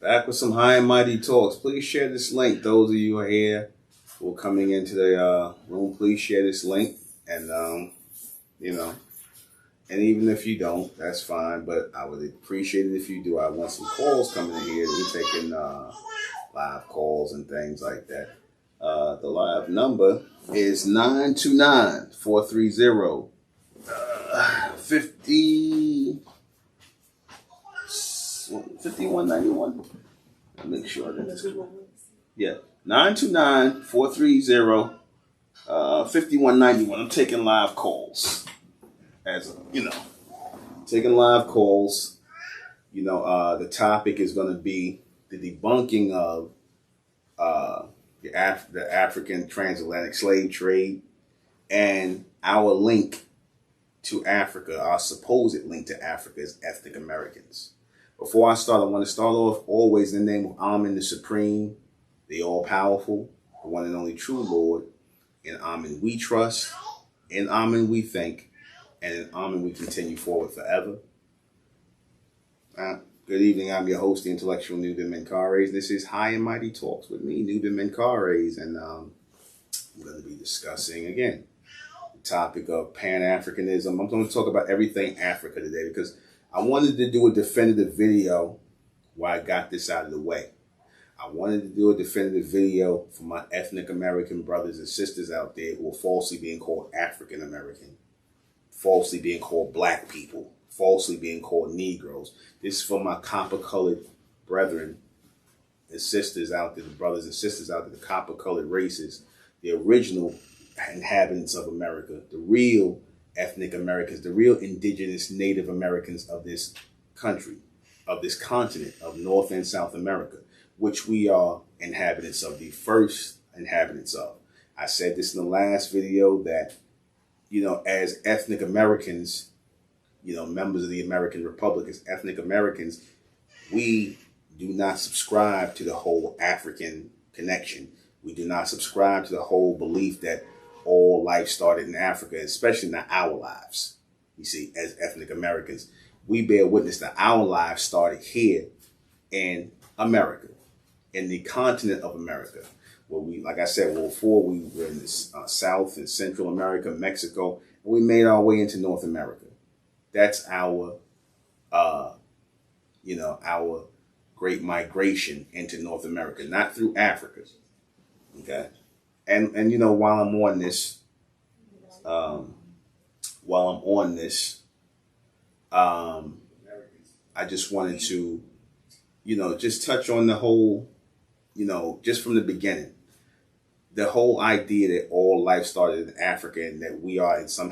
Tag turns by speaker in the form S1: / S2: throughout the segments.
S1: Back with some high and mighty talks. Please share this link. Those of you who are here who are coming into the room, please share this link. And, and even if you don't, that's fine. But I would appreciate it if you do. I want some calls coming in here. We're taking live calls and things like that. The live number is 929-430-5191. Make sure that it's, yeah, 929-430-5191. I'm taking live calls. Taking live calls. The topic is going to be the debunking of the African transatlantic slave trade and our link to Africa, our supposed link to Africa as ethnic Americans. Before I start, I want to start off always in the name of Amen, the Supreme, the All-Powerful, the one and only true Lord. In Amen we trust, in Amen we think, and in Amen we continue forward forever. Good evening, I'm your host, the intellectual Nuben Menkares. This is High and Mighty Talks with me, Nuben Menkares, and I'm going to be discussing, again, the topic of Pan-Africanism. I'm going to talk about everything Africa today because I wanted to do a definitive video where I got this out of the way. I wanted to do a definitive video for my ethnic American brothers and sisters out there who are falsely being called African American, falsely being called black people, falsely being called Negroes. This is for my copper-colored brethren and sisters out there, the brothers and sisters out there, the copper-colored races, the original inhabitants of America, the real ethnic Americans, the real indigenous Native Americans of this country, of this continent, of North and South America, which we are inhabitants of, the first inhabitants of. I said this in the last video that, as ethnic Americans, members of the American Republic, as ethnic Americans, we do not subscribe to the whole African connection. We do not subscribe to the whole belief that all life started in Africa, especially not our lives. You see, as ethnic Americans, we bear witness that our lives started here in America, in the continent of America, where we, like I said, before we were in South and Central America, Mexico, and we made our way into North America. That's our great migration into North America, not through Africa. Okay. And while I'm on this, I just wanted to, just touch on the whole, just from the beginning, the whole idea that all life started in Africa and that we are in some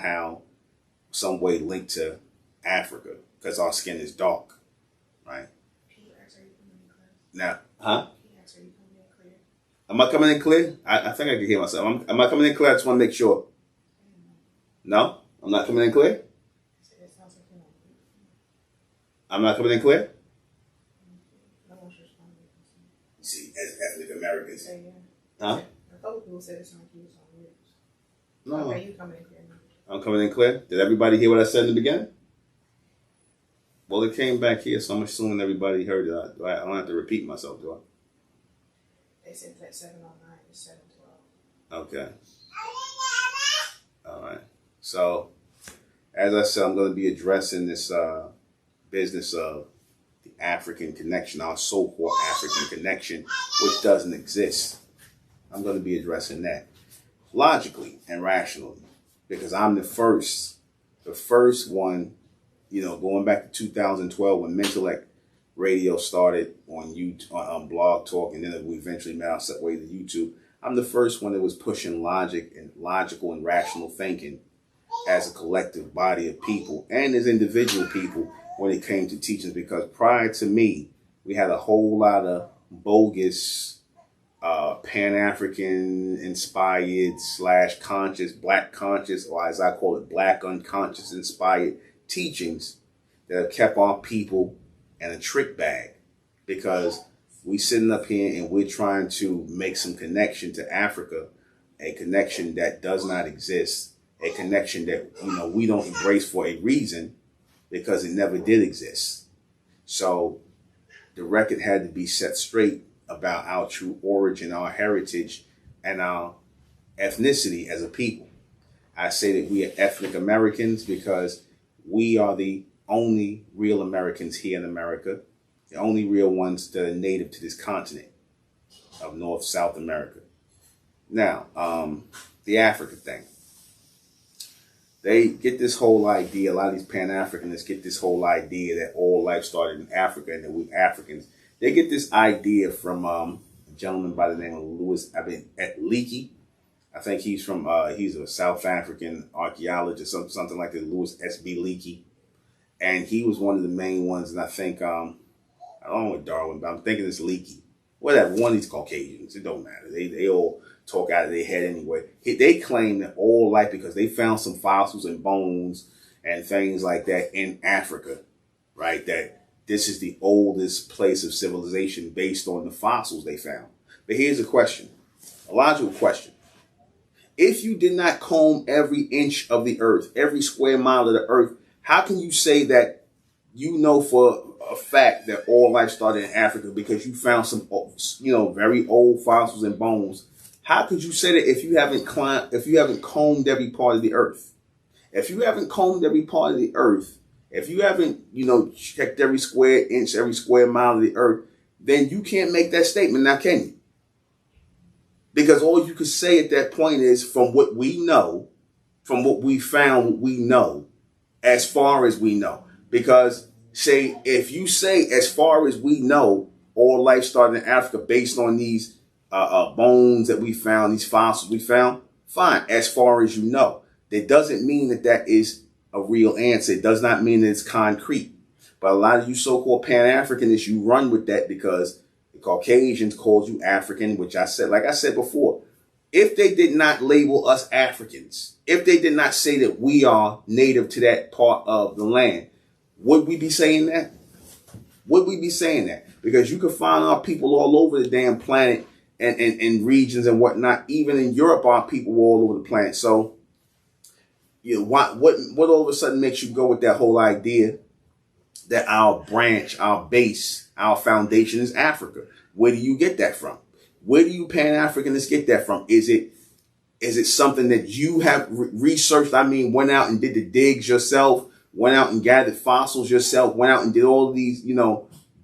S1: way linked to Africa because our skin is dark, right? Now, huh? Am I coming in clear? I think I can hear myself. Am I coming in clear? I just want to make sure. No? I'm not coming in clear? I'm not coming in clear? You see, as ethnic Americans. Huh?
S2: A couple people said it's on you.
S1: No.
S2: Okay, you coming in clear now.
S1: I'm coming in clear? Did everybody hear what I said in the beginning? Well, it came back here, so I'm assuming everybody heard it. I don't have to repeat myself, do I?
S2: They said that 709 is 712.
S1: Okay. All right. So, as I said, I'm going to be addressing this business of the African connection, our so-called African connection, which doesn't exist. I'm going to be addressing that logically and rationally because I'm the first one, going back to 2012 when MENTELLECT radio started on YouTube, on BLOGTALK, and then we eventually made our way to YouTube. I'm the first one that was pushing logical and rational thinking as a collective body of people and as individual people when it came to teachings, because prior to me, we had a whole lot of bogus Pan-African inspired / conscious, black conscious, or as I call it, black unconscious inspired teachings that have kept our people in a trick bag, because we sitting up here and we're trying to make some connection to Africa, a connection that does not exist, a connection that we don't embrace for a reason because it never did exist. So the record had to be set straight about our true origin, our heritage, and our ethnicity as a people. I say that we are ethnic Americans because we are the only real Americans here in America, the only real ones that are native to this continent of North, South America. Now, the Africa thing. They get this whole idea, a lot of these Pan-Africanists get this whole idea that all life started in Africa and that we Africans. They get this idea from gentleman by the name of Louis Leakey. I think he's from he's a South African archaeologist, something like that, Louis S.B. Leakey. And he was one of the main ones, and I think I don't know what Darwin, but I'm thinking it's Leakey. Whatever, one of these Caucasians, it don't matter. They all talk out of their head anyway. They claim that all life, because they found some fossils and bones and things like that in Africa, right? That this is the oldest place of civilization based on the fossils they found. But here's a question, a logical question. If you did not comb every inch of the earth, every square mile of the earth, how can you say that you know for a fact that all life started in Africa because you found some, very old fossils and bones? How could you say that if you haven't combed every part of the earth? If you haven't combed every part of the earth, if you haven't, checked every square inch, every square mile of the earth, then you can't make that statement now, can you? Because all you could say at that point is, from what we know, from what we found, we know, as far as we know. Because if you say, as far as we know, all life started in Africa based on these bones that we found, these fossils we found, fine, as far as you know. That doesn't mean that that is a real answer. It does not mean that it's concrete. But a lot of you so-called Pan-Africanists, you run with that because the Caucasians called you African, which like I said before, if they did not label us Africans, if they did not say that we are native to that part of the land, would we be saying that? Would we be saying that? Because you can find our people all over the damn planet and regions and whatnot. Even in Europe, our people were all over the planet. So, what all of a sudden makes you go with that whole idea that our branch, our base, our foundation is Africa? Where do you get that from? Where do you Pan-Africanists get that from? Is it something that you have researched? I mean, went out and did the digs yourself, went out and gathered fossils yourself, went out and did all of these,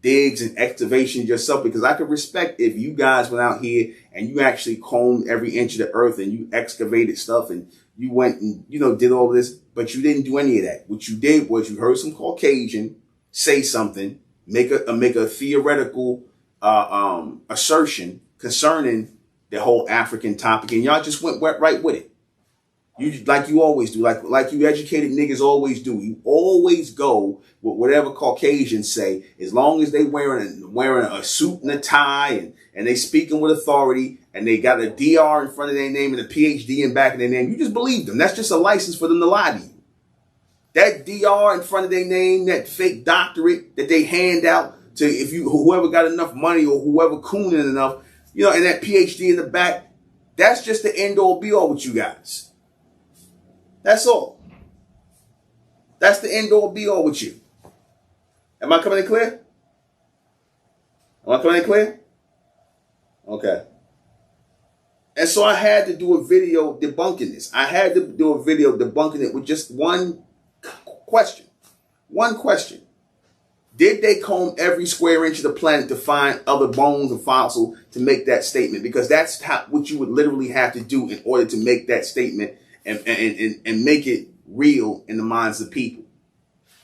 S1: digs and excavations yourself? Because I could respect if you guys went out here and you actually combed every inch of the earth and you excavated stuff and you went and, did all this, but you didn't do any of that. What you did was you heard some Caucasian say something, make a theoretical assertion concerning the whole African topic, and y'all just went right with it. Like you always do, like you educated niggas always do. You always go with whatever Caucasians say, as long as they wearing a suit and a tie and they speaking with authority and they got a DR in front of their name and a PhD in back of their name. You just believe them. That's just a license for them to lie to you. That DR in front of their name, that fake doctorate that they hand out to whoever got enough money or whoever cooning enough, and that PhD in the back, that's just the end all be all with you guys. That's all. That's the end all be all with you. Am I coming in clear? Am I coming in clear? Okay. And so I had to do a video debunking this. I had to do a video debunking it with just one question. One question. Did they comb every square inch of the planet to find other bones or fossils to make that statement? Because that's what you would literally have to do in order to make that statement and make it real in the minds of people.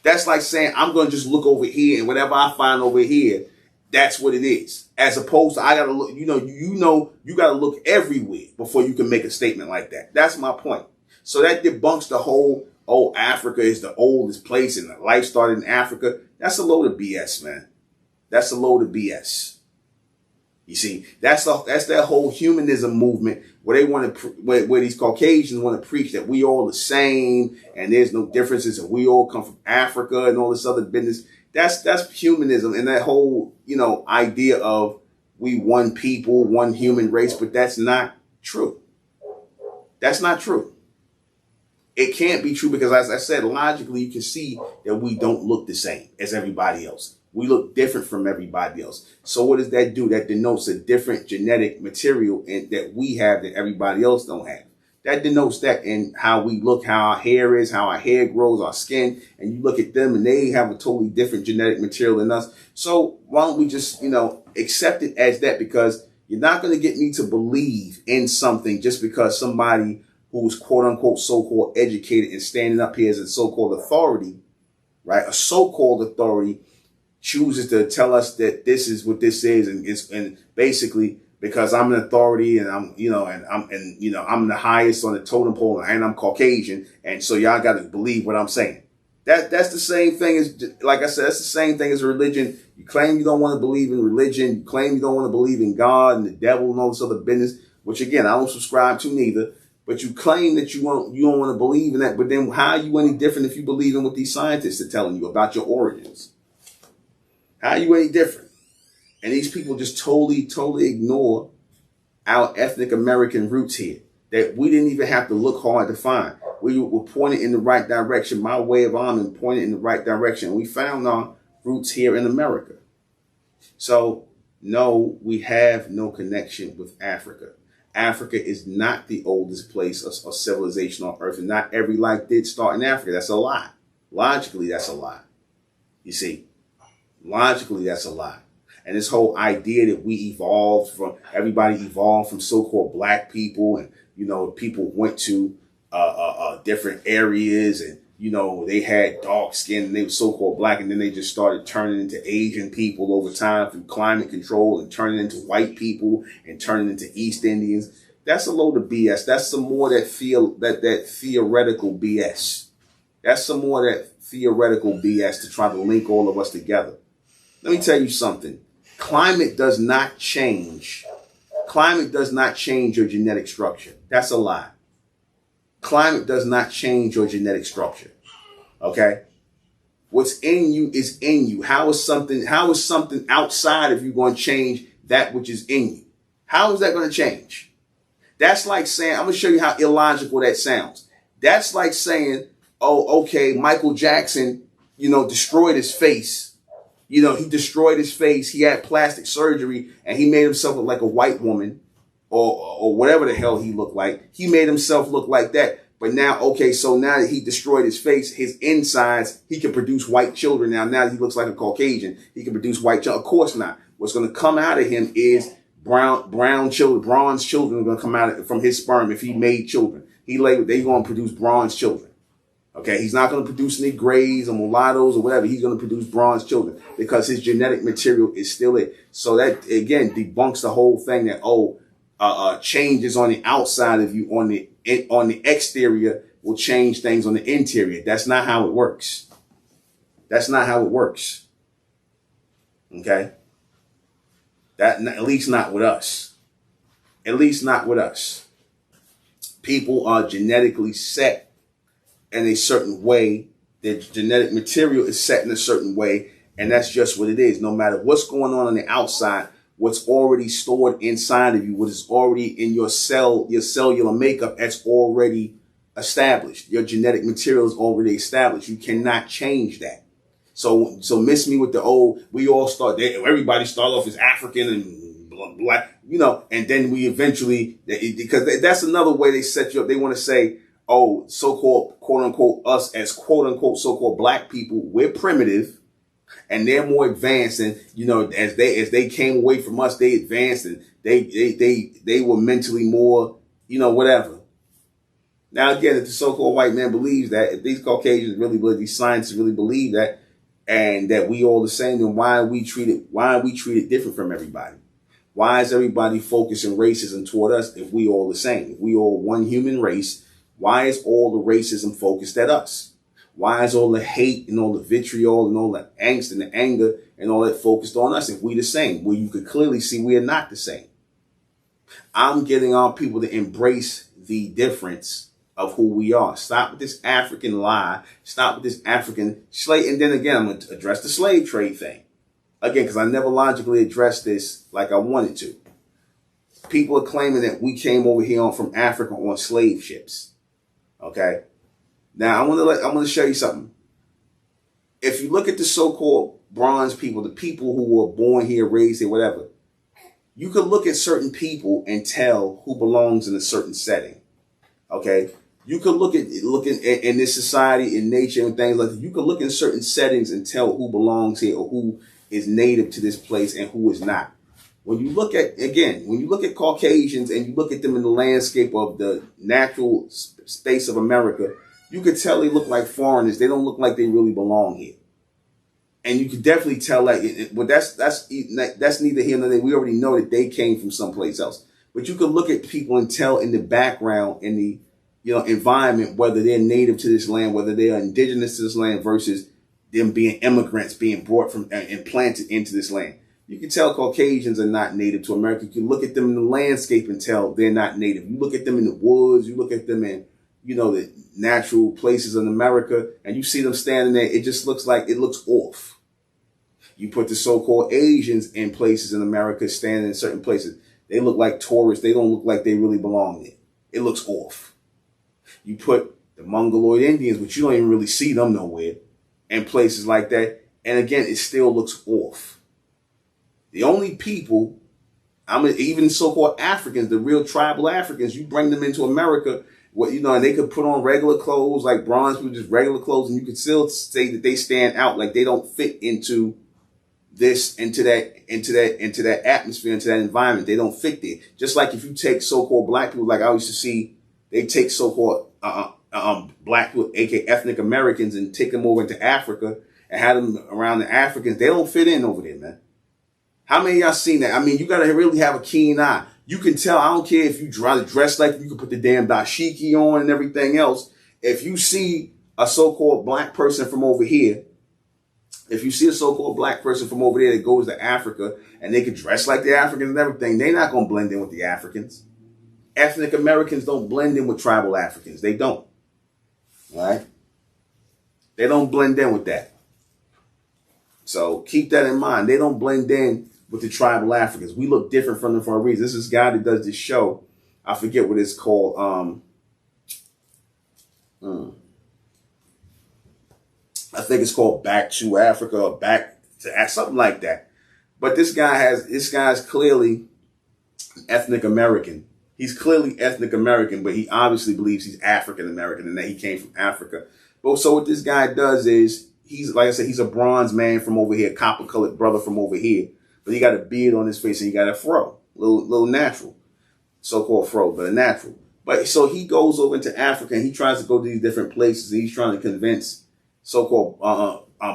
S1: That's like saying, I'm going to just look over here and whatever I find over here, that's what it is. As opposed to, I got to look, you got to look everywhere before you can make a statement like that. That's my point. So that debunks the whole, Africa is the oldest place and life started in Africa. That's a load of BS, man. That's a load of BS. You see, that's that whole humanism movement where they want to, where these Caucasians want to preach that we all the same and there's no differences and we all come from Africa and all this other business. That's humanism and that whole, idea of we one people, one human race, but that's not true. That's not true. It can't be true because, as I said, logically, you can see that we don't look the same as everybody else. We look different from everybody else. So what does that do? That denotes a different genetic material that we have that everybody else don't have. That denotes that in how we look, how our hair is, how our hair grows, our skin. And you look at them and they have a totally different genetic material than us. So why don't we just, accept it as that? Because you're not going to get me to believe in something just because somebody who's quote unquote so-called educated and standing up here as a so-called authority, right? A so-called authority chooses to tell us that this is what this is and basically because I'm an authority and I'm the highest on the totem pole and I'm Caucasian. And so y'all got to believe what I'm saying. That's the same thing as, like I said, that's the same thing as religion. You claim you don't want to believe in religion. You claim you don't want to believe in God and the devil and all this other business, which again, I don't subscribe to neither. But you claim that you don't want to believe in that. But then how are you any different if you believe in what these scientists are telling you about your origins? How are you any different? And these people just totally ignore our ethnic American roots here that we didn't even have to look hard to find. We were pointed in the right direction. My way of arming pointed in the right direction. We found our roots here in America. So, no, we have no connection with Africa. Africa is not the oldest place of civilization on earth, and not every life did start in Africa. That's a lie. Logically, that's a lie. You see, logically, that's a lie. And this whole idea that everybody evolved from so-called black people, and, people went to different areas and, they had dark skin and they were so-called black, and then they just started turning into Asian people over time through climate control and turning into white people and turning into East Indians. That's a load of BS. That's some more that theoretical BS. That's some more that theoretical BS to try to link all of us together. Let me tell you something. Climate does not change. Climate does not change your genetic structure. That's a lie. Climate does not change your genetic structure. Okay? What's in you is in you. How is something outside of you going to change that which is in you? How is that going to change? That's like saying, I'm going to show you how illogical that sounds. That's like saying, oh, okay, Michael Jackson, destroyed his face. He destroyed his face. He had plastic surgery and he made himself look like a white woman. Or whatever the hell he looked like. He made himself look like that. But now, so now that he destroyed his face, his insides, he can produce white children. Now that he looks like a Caucasian, he can produce white children. Of course not. What's going to come out of him is brown children. Bronze children are going to come out from his sperm if he made children. They're going to produce bronze children. Okay, he's not going to produce any grays or mulattoes or whatever. He's going to produce bronze children because his genetic material is still it. So that, again, debunks the whole thing that, changes on the outside of you on the exterior will change things on the interior. That's not how it works. That's not how it works. Okay? At least not with us. At least not with us. People are genetically set in a certain way. Their genetic material is set in a certain way, and that's just what it is. No matter what's going on the outside, what's already stored inside of you, what is already in your cellular makeup, that's already established. Your genetic material is already established. You cannot change that. So miss me with the everybody start off as African and black, and then we eventually, because that's another way they set you up. They want to say, so-called, quote unquote, us as quote unquote, so-called black people, we're primitive. And they're more advanced, and as they came away from us, they advanced and they were mentally more, whatever. Now again, if the so-called white man believes that, if these Caucasians really believe, these scientists really believe that, and that we all the same, then why are we treated different from everybody? Why is everybody focusing racism toward us if we all the same? If we all one human race, why is all the racism focused at us? Why is all the hate and all the vitriol and all the angst and the anger and all that focused on us if we the same? Well, you could clearly see we are not the same. I'm getting our people to embrace the difference of who we are. Stop with this African lie. Stop with this African slave. And then again, I'm going to address the slave trade thing. Again, because I never logically addressed this like I wanted to. People are claiming that we came over here from Africa on slave ships. Okay? Now, I want to show you something. If you look at the so-called bronze people, the people who were born here, raised here, whatever, you could look at certain people and tell who belongs in a certain setting. Okay? You could look in this society, in nature and things like that. You could look in certain settings and tell who belongs here or who is native to this place and who is not. When you look at Caucasians and you look at them in the landscape of the natural space of America, you could tell they look like foreigners. They don't look like they really belong here. And you could definitely tell but that's neither here nor there. We already know that they came from someplace else. But you could look at people and tell in the background, in the environment, whether they're native to this land, whether they are indigenous to this land versus them being immigrants being brought from and planted into this land. You can tell Caucasians are not native to America. You can look at them in the landscape and tell they're not native. You look at them in the woods, you look at them in, the natural places in America, and you see them standing there. It just looks off. You put the so-called Asians in places in America, standing in certain places. They look like tourists. They don't look like they really belong there. It looks off. You put the Mongoloid Indians, which you don't even really see them nowhere, in places like that. And again, it still looks off. The only people, even so-called Africans, the real tribal Africans, you bring them into America, and they could put on regular clothes, like bronze people, just regular clothes, and you could still say that they stand out, like they don't fit into that atmosphere, into that environment. They don't fit there. Just like if you take so-called black people, like I used to see, they take so-called black people, aka ethnic Americans, and take them over into Africa and have them around the Africans. They don't fit in over there, man. How many of y'all seen that? I mean, you got to really have a keen eye. You can tell. I don't care if you dress like you can put the damn dashiki on and everything else. If you see a so-called black person from over here, if you see a so-called black person from over there that goes to Africa and they can dress like the Africans and everything, they're not going to blend in with the Africans. Ethnic Americans don't blend in with tribal Africans. They don't. All right? They don't blend in with that. So keep that in mind. They don't blend in with the tribal Africans. We look different from them for a reason. This is this guy that does this show. I forget what it's called. I think it's called Back to Africa or Back to something like that. But this guy's clearly ethnic American. He's clearly ethnic American, but he obviously believes he's African American and that he came from Africa. But so what this guy does is, he's, like I said, he's a bronze man from over here, copper colored brother from over here. But he got a beard on his face and he got a fro, little natural, so-called fro, but a natural. But so he goes over into Africa and he tries to go to these different places and he's trying to convince so-called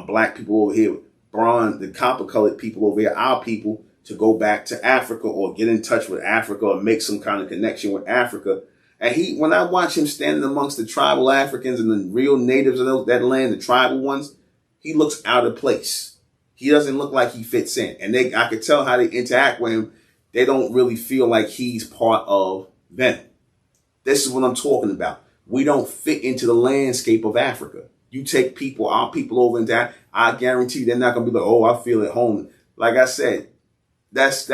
S1: black people over here, the copper-colored people over here, our people, to go back to Africa or get in touch with Africa or make some kind of connection with Africa. And when I watch him standing amongst the tribal Africans and the real natives of that land, the tribal ones, he looks out of place. He doesn't look like he fits in. And I could tell how they interact with him. They don't really feel like he's part of them. This is what I'm talking about. We don't fit into the landscape of Africa. You take our people over into that, I guarantee they're not going to be like, oh, I feel at home. Like I said, that's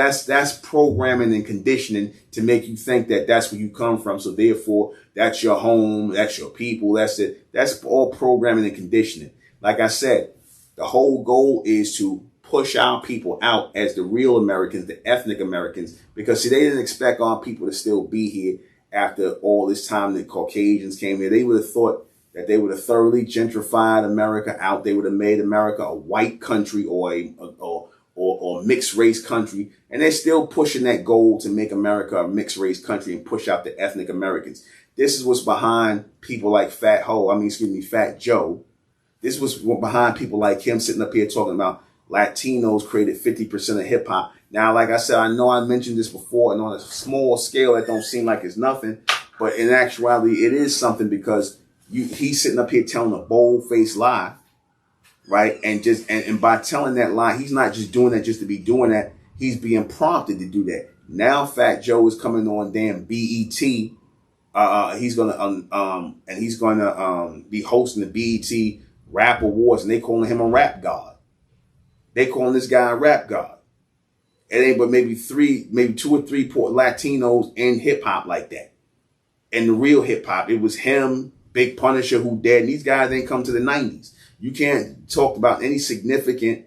S1: programming and conditioning to make you think that that's where you come from. So therefore, that's your home, that's your people, that's it. That's all programming and conditioning. Like I said, the whole goal is to push our people out as the real Americans, the ethnic Americans, because see, they didn't expect our people to still be here after all this time that Caucasians came here. They would have thought that they would have thoroughly gentrified America out. They would have made America a white country or a mixed race country. And they're still pushing that goal to make America a mixed race country and push out the ethnic Americans. This is what's behind people like Fat Joe. This was behind people like him sitting up here talking about Latinos created 50% of hip hop. Now, like I said, I know I mentioned this before, and on a small scale, that don't seem like it's nothing. But in actuality, it is something, because he's sitting up here telling a bold-faced lie, right? And by telling that lie, he's not just doing that just to be doing that. He's being prompted to do that. Now, Fat Joe is coming on damn BET. He's gonna be hosting the BET Rap Awards, and they calling him a rap god. They calling this guy a rap god. It ain't but maybe 2 or 3 Latinos in hip hop like that. And the real hip hop, it was him, Big Punisher, who dead. And these guys ain't come to the 90s. You can't talk about any significant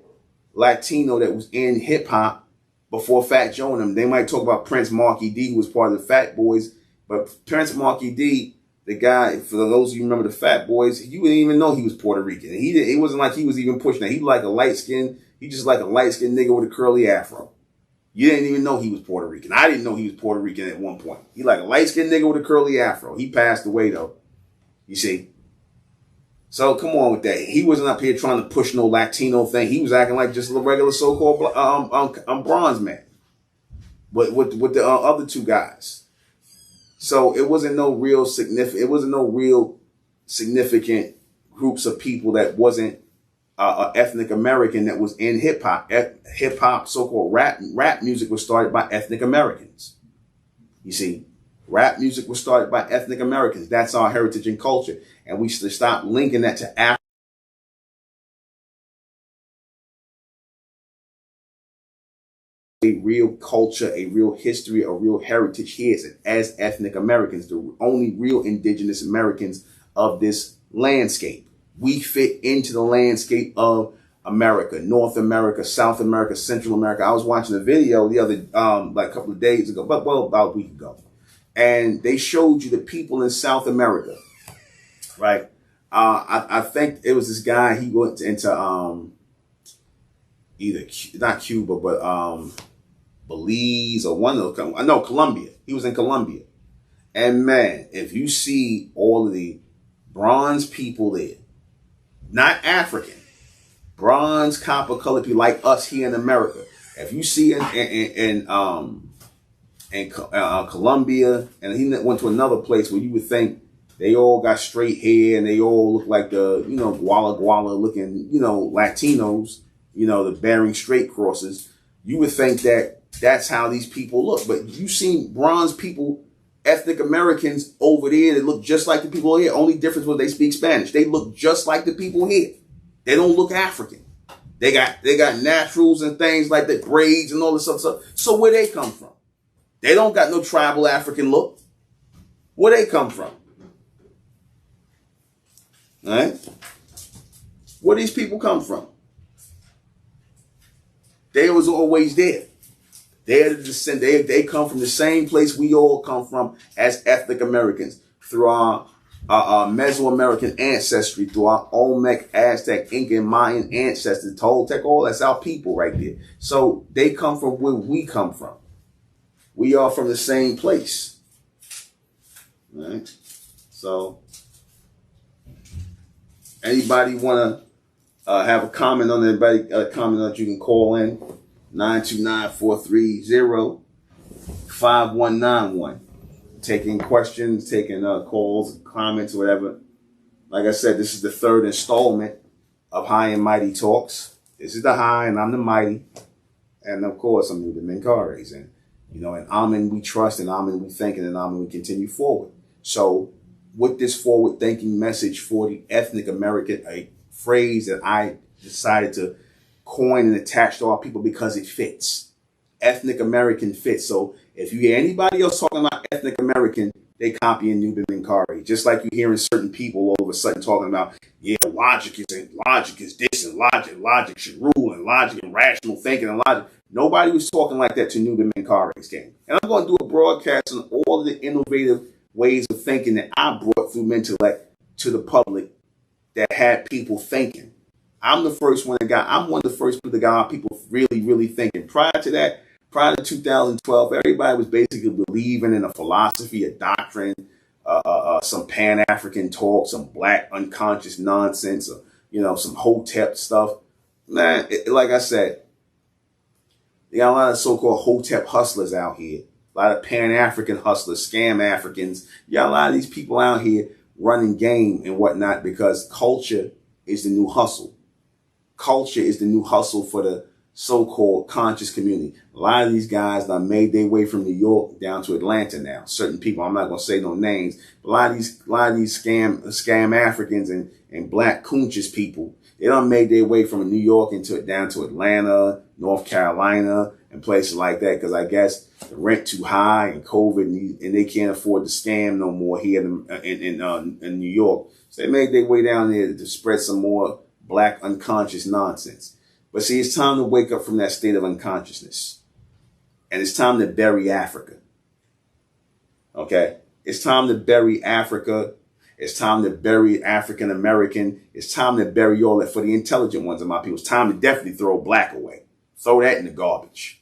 S1: Latino that was in hip hop before Fat Joe and them. They might talk about Prince Marky D, who was part of the Fat Boys. But Prince Marky D, the guy, for those of you who remember the Fat Boys, you wouldn't even know he was Puerto Rican. And it wasn't like he was even pushing that. He like a light-skinned nigga with a curly afro. You didn't even know he was Puerto Rican. I didn't know he was Puerto Rican at one point. He like a light-skinned nigga with a curly afro. He passed away, though. You see? So come on with that. He wasn't up here trying to push no Latino thing. He was acting like just a regular so-called bronze man with the other two guys. So it wasn't no real significant. It wasn't no real significant groups of people that wasn't ethnic American that was in hip hop. Hip hop, so-called rap music was started by ethnic Americans. You see, rap music was started by ethnic Americans. That's our heritage and culture. And we should stop linking that to Africa. A real culture, a real history, a real heritage here as ethnic Americans, the only real indigenous Americans of this landscape. We fit into the landscape of America, North America, South America, Central America. I was watching a video the other, like a couple of days ago, about a week ago. And they showed you the people in South America, right? I think it was this guy, he went into, either, not Cuba, but, Belize or one of those, no, Colombia. He was in Colombia. And man, if you see all of the bronze people there, not African, bronze, copper colored people like us here in America. If you see in Colombia, and he went to another place where you would think they all got straight hair and they all look like the, Guala looking, Latinos, the Bering Strait crosses. You would think that that's how these people look. But you seen bronze people, ethnic Americans over there that look just like the people here. Only difference was they speak Spanish. They look just like the people here. They don't look African. They got naturals and things like that, braids and all this other stuff. So where they come from? They don't got no tribal African look. Where they come from? All right? Where these people come from? They was always there. They're the descent. They come from the same place we all come from as ethnic Americans through our Mesoamerican ancestry, through our Olmec, Aztec, Inca, and Mayan ancestors, Toltec, all that's our people right there. So they come from where we come from. We are from the same place. All right? So anybody want to have a comment on anybody, comment on that, you can call in 929-430-5191. Taking questions, taking calls, comments, whatever. Like I said, this is the third installment of High and Mighty Talks. This is the high and I'm the mighty. And of course, I'm New Dimencares. And, in Amen we trust, and Amen we think, and in Amen we continue forward. So with this forward thinking message for the ethnic American, a phrase that I decided to coin and attach to our people because it fits. Ethnic American fits. So if you hear anybody else talking about ethnic American, they copying Nuben Minkari. Just like you hearing certain people all of a sudden talking about, yeah, logic is this, and logic should rule, and logic and rational thinking and logic. Nobody was talking like that to Nuben Minkari's game. And I'm going to do a broadcast on all of the innovative ways of thinking that I brought through MENTELLECT to the public that had people thinking. I'm one of the first people that got our people really, really thinking. Prior to 2012, everybody was basically believing in a philosophy, a doctrine, some Pan-African talk, some black unconscious nonsense, or, some Hotep stuff. Man, like I said, you got a lot of so-called Hotep hustlers out here, a lot of Pan-African hustlers, scam Africans. You got a lot of these people out here running game and whatnot because culture is the new hustle. Culture is the new hustle for the so-called conscious community. A lot of these guys that made their way from New York down to Atlanta now. Certain people, I'm not going to say no names, but a lot of these scam Africans and black conscious people, they done made their way from New York down to Atlanta, North Carolina, and places like that because I guess the rent too high and COVID and they can't afford to scam no more here in New York. So they made their way down there to spread some more black unconscious nonsense. But see, it's time to wake up from that state of unconsciousness. And it's time to bury Africa. Okay? It's time to bury Africa. It's time to bury African American. It's time to bury all that for the intelligent ones of my people. It's time to definitely throw black away. Throw that in the garbage.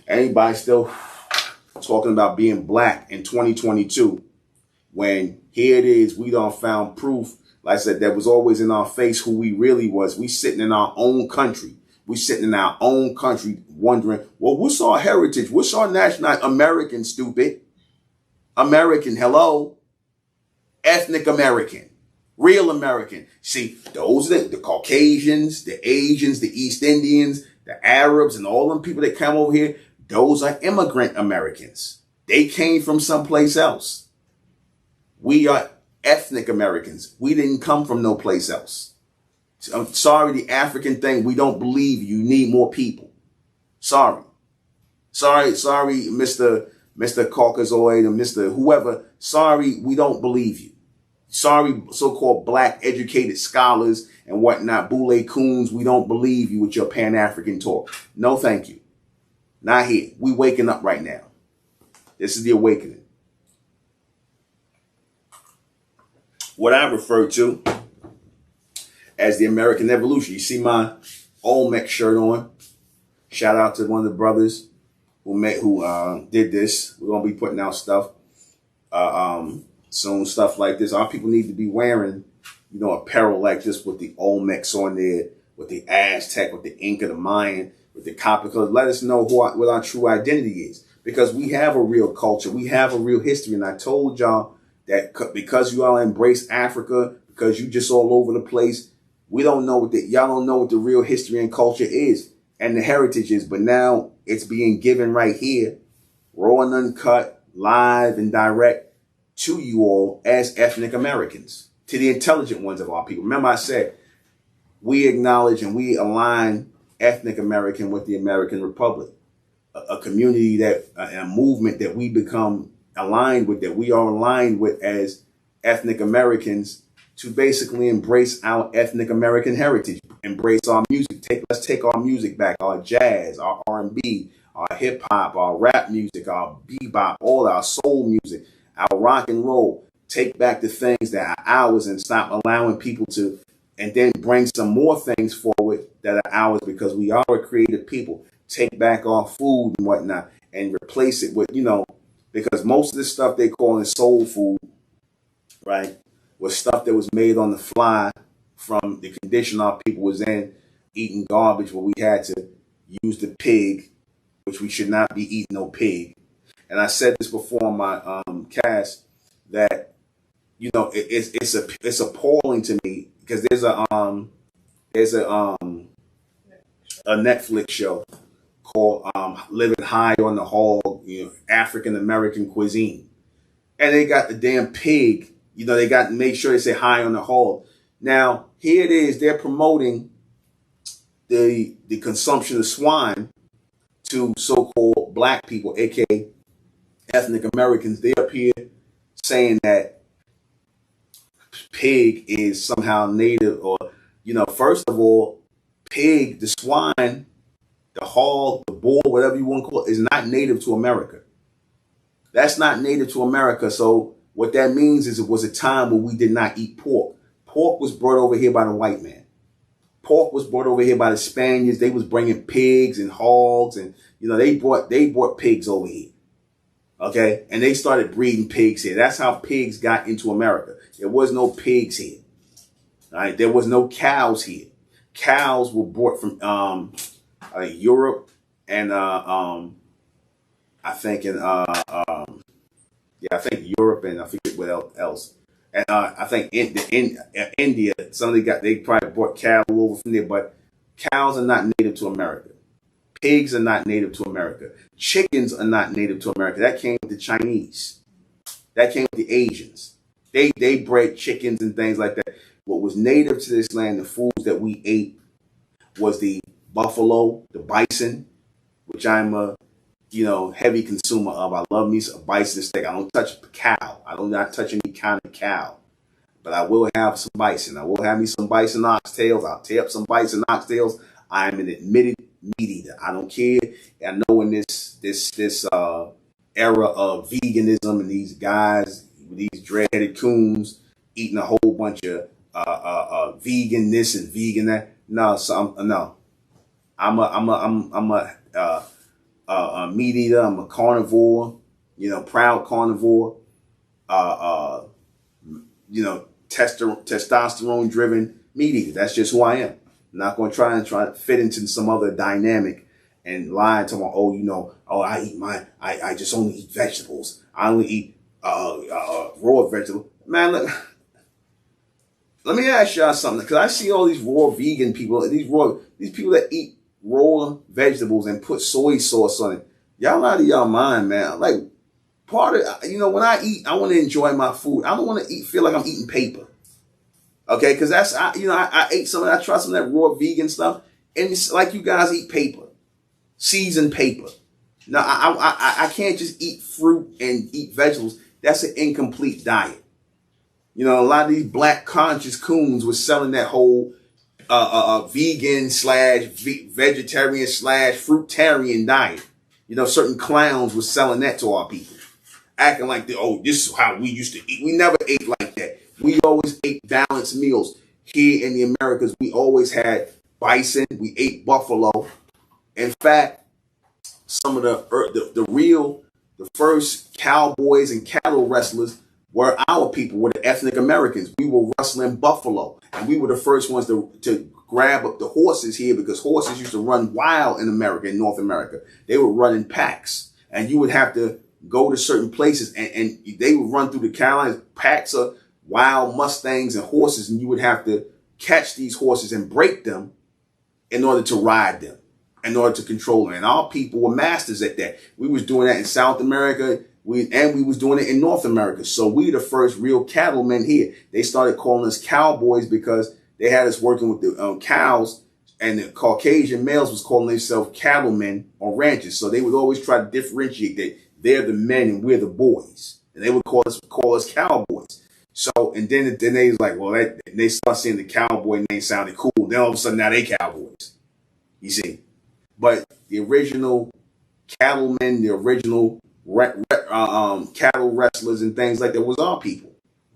S1: Anybody still talking about being black in 2022, when here it is, we done found proof, like I said, that was always in our face who we really was. We sitting in our own country. We sitting in our own country wondering, well, what's our heritage? What's our national? American, stupid. American, hello. Ethnic American. Real American. See, those are the Caucasians, the Asians, the East Indians, the Arabs, and all them people that come over here. Those are immigrant Americans. They came from someplace else. We are ethnic Americans. We didn't come from no place else. I'm sorry, the African thing, we don't believe you. You need more people. Sorry, Mr. Caucasoid or Mr. whoever. Sorry, we don't believe you. Sorry, so-called black educated scholars and whatnot, Boule Coons, we don't believe you with your Pan-African talk. No, thank you. Not here. We waking up right now. This is the awakening. What I refer to as the American Evolution. You see my Olmec shirt on. Shout out to one of the brothers who did this. We're gonna be putting out stuff soon, stuff like this. Our people need to be wearing, apparel like this with the Olmecs on there, with the Aztec, with the Inca, the Mayan, with the copper colors. Let us know what our true identity is, because we have a real culture, we have a real history. And I told y'all that because you all embrace Africa, because you just all over the place, we don't know y'all don't know what the real history and culture is and the heritage is. But now it's being given right here, raw and uncut, live and direct to you all as ethnic Americans, to the intelligent ones of our people. Remember I said, we acknowledge and we align ethnic American with the American Republic, a community that, a movement that we become aligned with, that we are aligned with as ethnic Americans, to basically embrace our ethnic American heritage, embrace our music. Let's take our music back, our jazz, our R&B, our hip hop, our rap music, our bebop, all our soul music, our rock and roll. Take back the things that are ours and stop allowing people to, and then bring some more things forward that are ours, because we are a creative people. Take back our food and whatnot and replace it with, because most of the stuff they call in soul food, right, was stuff that was made on the fly from the condition our people was in, eating garbage, where we had to use the pig, which we should not be eating no pig. And I said this before on my cast, that it's appalling to me, because there's a Netflix show called Living High on the Hog, African American cuisine, and they got the damn pig. They got to make sure they say high on the hog. Now, here it is. They're promoting the consumption of swine to so-called black people, aka ethnic Americans. They're up here saying that pig is somehow native, or, first of all, pig, the swine, the hog, the bull, whatever you want to call it, is not native to America. That's not native to America. So what that means is it was a time where we did not eat pork. Pork was brought over here by the white man. Pork was brought over here by the Spaniards. They was bringing pigs and hogs, and they brought pigs over here. Okay, and they started breeding pigs here. That's how pigs got into America. There was no pigs here. All right, there was no cows here. Cows were brought from Europe and I think Europe, and I forget what else. And I think India, they probably brought cattle over from there, but cows are not native to America. Pigs are not native to America. Chickens are not native to America. That came with the Chinese. That came with the Asians. They bred chickens and things like that. What was native to this land, the foods that we ate, was the buffalo, the bison, which I'm a heavy consumer of. I love me some bison steak. I don't touch cow. I do not touch any kind of cow. But I will have some bison. I will have me some bison oxtails. I'll tear up some bison oxtails. I am an admitted meat eater. I don't care. I know in this era of veganism, and these guys, these dreaded coons, eating a whole bunch of vegan this and vegan that. No, I'm a meat eater. I'm a carnivore. proud carnivore, testosterone driven meat eater. That's just who I am. I'm not going to try to fit into some other dynamic and lie to my, I just only eat vegetables. I only eat raw vegetables. Man, look, let me ask y'all something, because I see all these raw vegan people, these people that eat raw vegetables and put soy sauce on it. Y'all out of y'all mind, man. Like, part of, when I eat, I want to enjoy my food. I don't want to feel like I'm eating paper. Okay, because I ate some, I tried some of that raw vegan stuff, and it's like you guys eat paper, seasoned paper. Now, I can't just eat fruit and eat vegetables. That's an incomplete diet. A lot of these black conscious coons were selling that whole vegan / vegetarian / fruitarian diet. Certain clowns were selling that to our people, acting like this is how we used to eat. We never ate like that. We always ate balanced meals. Here in the Americas, we always had bison. We ate buffalo. In fact, some of the first cowboys and cattle wrestlers were our people, were the ethnic Americans. We were wrestling buffalo, and we were the first ones to grab up the horses here, because horses used to run wild in America, in North America. They would run in packs, and you would have to go to certain places, and they would run through the Carolinas, packs of wild Mustangs and horses, and you would have to catch these horses and break them in order to ride them, in order to control them. And our people were masters at that. We was doing that in South America, we was doing it in North America. So we the first real cattlemen here. They started calling us cowboys because they had us working with the cows, and the Caucasian males was calling themselves cattlemen on ranches. So they would always try to differentiate that they're the men and we're the boys, and they would call us cowboys. So, and then they was like, well, they start saying the cowboy name sounded cool. Then all of a sudden now they cowboys. You see, but the original cattlemen, the original cattle wrestlers and things like that was our people.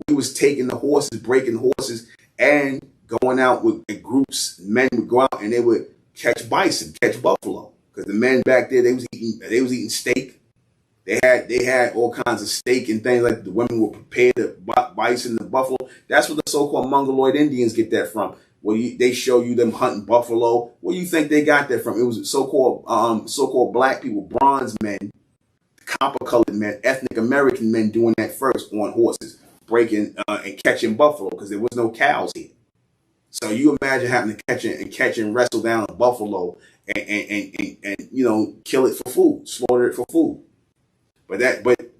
S1: We was taking the horses, breaking horses, and going out with groups. Men would go out and they would catch bison, catch buffalo, because the men back there, they was eating steak. They had all kinds of steak and things like that. The women were prepared the bison, the buffalo. That's where the so-called Mongoloid Indians get that from. They show you them hunting buffalo. Where do you think they got that from? It was so-called black people, bronze men, copper-colored men, ethnic American men doing that first on horses, breaking and catching buffalo, because there was no cows here. So you imagine having to catch and wrestle down a buffalo and kill it for food, slaughter it for food. But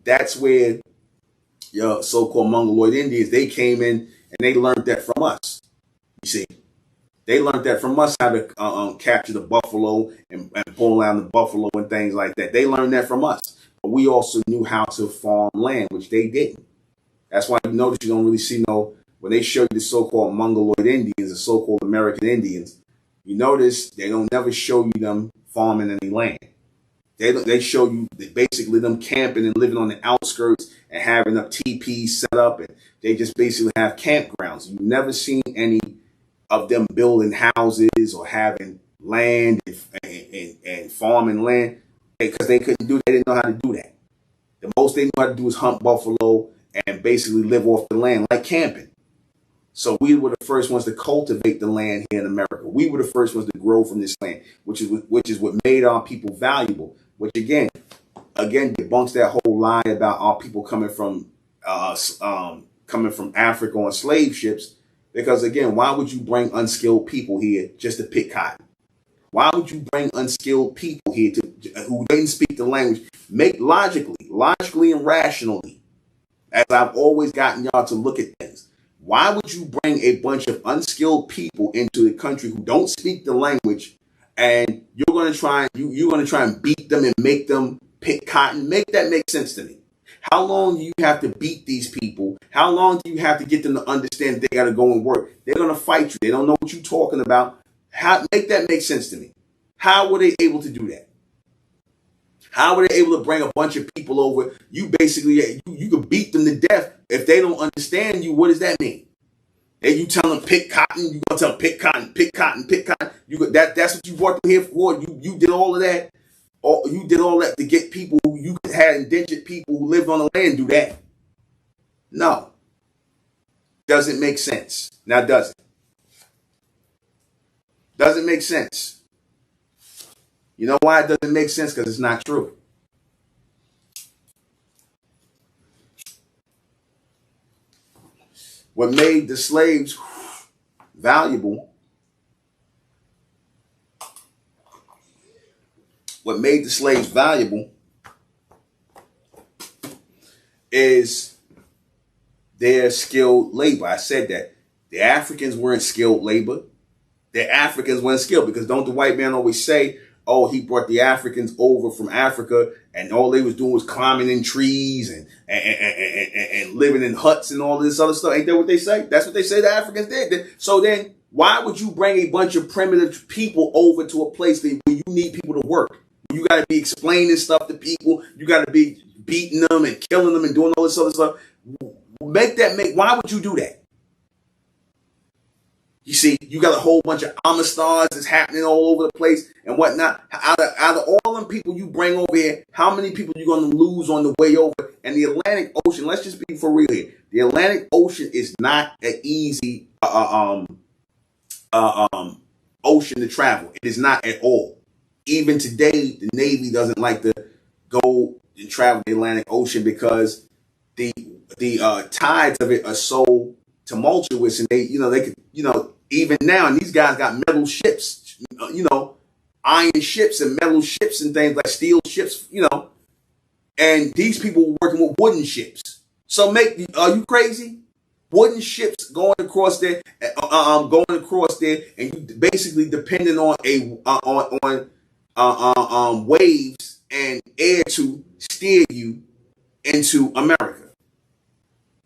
S1: that's where your so-called Mongoloid Indians, they came in and they learned that from us. You see, they learned that from us, how to capture the buffalo and pull down the buffalo and things like that. They learned that from us. But we also knew how to farm land, which they didn't. That's why you notice you don't really see when they show you the so-called Mongoloid Indians, the so-called American Indians, you notice they don't never show you them farming any land. They show you basically them camping and living on the outskirts and having a teepee set up, and they just basically have campgrounds. You've never seen any of them building houses or having land and farming land, because they couldn't do that. They didn't know how to do that. The most they knew how to do is hunt buffalo and basically live off the land, like camping. So we were the first ones to cultivate the land here in America. We were the first ones to grow from this land, which is what made our people valuable. Which again debunks that whole lie about our people coming from Africa on slave ships. Because again, why would you bring unskilled people here just to pick cotton? Why would you bring unskilled people here who didn't speak the language? Make logically and rationally, as I've always gotten y'all to look at things. Why would you bring a bunch of unskilled people into the country who don't speak the language, and you're going to try and beat them and make them pick cotton? Make that make sense to me. How long do you have to beat these people? How long do you have to get them to understand they got to go and work? They're going to fight you. They don't know what you're talking about. Make that make sense to me. How were they able to do that? How were they able to bring a bunch of people over? You basically, you could beat them to death. If they don't understand you, what does that mean? And you tell them pick cotton, you gonna tell them pick cotton, pick cotton, pick cotton. That's what you brought them here for. You did all of that. you did all that to get people who you had indentured people who lived on the land do that. No. Doesn't make sense. Now, does it? Doesn't make sense. You know why it doesn't make sense? Because it's not true. What made the slaves valuable, is their skilled labor. I said that. The Africans weren't skilled labor. The Africans weren't skilled because don't the white man always say, oh, he brought the Africans over from Africa and all they was doing was climbing in trees and living in huts and all this other stuff. Ain't that what they say? That's what they say the Africans did. So then why would you bring a bunch of primitive people over to a place where you need people to work? You got to be explaining stuff to people. You got to be beating them and killing them and doing all this other stuff. Why would you do that? You see, you got a whole bunch of Amistars that's happening all over the place and whatnot. Out of all them people you bring over here, how many people you going to lose on the way over? And the Atlantic Ocean, let's just be for real here. The Atlantic Ocean is not an easy ocean to travel. It is not at all. Even today, the Navy doesn't like to go and travel the Atlantic Ocean because the tides of it are so tumultuous, and they could, even now, and these guys got metal ships, iron ships and metal ships and things like steel ships, and these people were working with wooden ships. So are you crazy? Wooden ships going across there, and you basically depending on waves and air to steer you into America.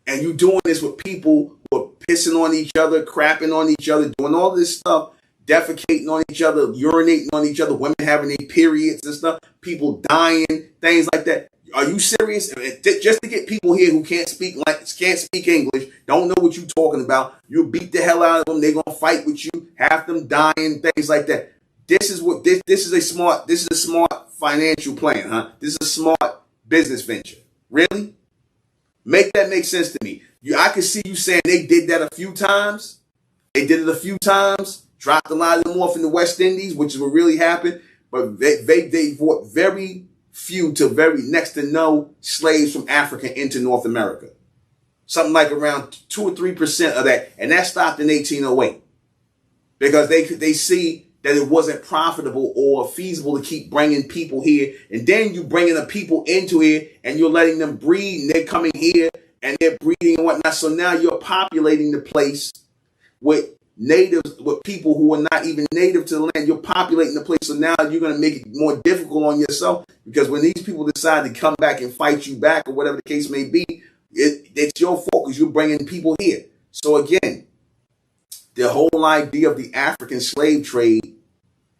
S1: And you doing this with people who are pissing on each other, crapping on each other, doing all this stuff, defecating on each other, urinating on each other, women having their periods and stuff, people dying, things like that. Are you serious? Just to get people here who can't speak English, don't know what you're talking about, you beat the hell out of them, they're gonna fight with you, half them dying, things like that. This is a smart financial plan, huh? This is a smart business venture. Really? Make that make sense to me. I can see you saying they did that a few times. They did it a few times. Dropped a lot of them off in the West Indies, which is what really happened. But they brought very few to very next to no slaves from Africa into North America. Something like around 2 or 3% of that. And that stopped in 1808. Because they see that it wasn't profitable or feasible to keep bringing people here. And then you bringing the people into here and you're letting them breed and they're coming here and they're breeding and whatnot. So now you're populating the place with natives, with people who are not even native to the land. You're populating the place. So now you're going to make it more difficult on yourself because when these people decide to come back and fight you back or whatever the case may be, it's your fault because you're bringing people here. So again, the whole idea of the African slave trade,